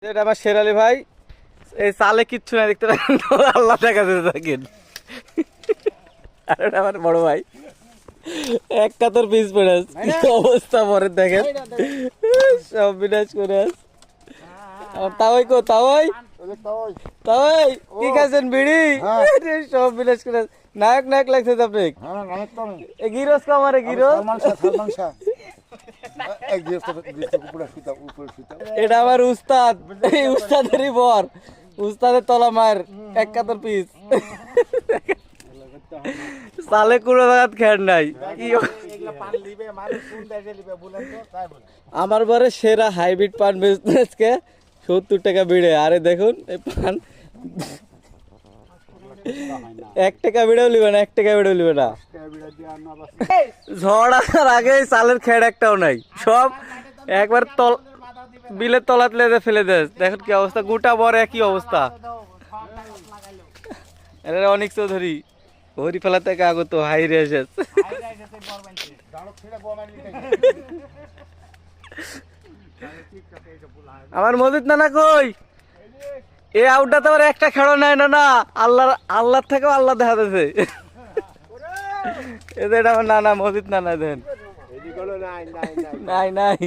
এটা আমার শেরালি ভাই, এই চালে কিচ্ছু না দেখতে পারেন, আল্লাহ দেখা যেতে থাকেন। আর এটা আমার বড় ভাই, এক কাতর পিস পড়ে আছে, কি অবস্থা পরে দেখেন, সব বিনাশ করে আছে। তাওই কো তাওই তাওই কি খাইছেন বিড়ি, সব বিনাশ করে আছে। নায়ক নায়ক লাগছে তো আপনি, গিরস কামারে গিরস। এটা আমার উস্তাদ, এই উস্তাদেরই বর, উস্তাদের তলা মায়ের এক কাতর পিস। সালে কোনো জায়গাত খেয়ার নাই। আমার বারে সেরা হাইব্রিড পান বিজনেসকে 70 টাকা বিড়ে। আরে দেখুন এই পান 1 টাকা বিড়েও লিবে না, 1 টাকা বিড়েও লিবে না। ঝড় আসার আগে চালের খেড় একটাও নাই, সব একবার বিলের তলাত লেদে ফেলে দেয়। দেখুন কি অবস্থা, গোটা বর একই অবস্থা। এটা অনেক চৌধুরী হরি ফেলা থেকে আগত হাইরে এসে আমার মজিদ নানা কই, এই আউটটা তো একটা খেলো নাই না, আল্লাহ আল্লাহর থেকেও আল্লাহ দেখা যাচ্ছে। এদের আমার নানা মজিদ নানা দেন, নাই নাই।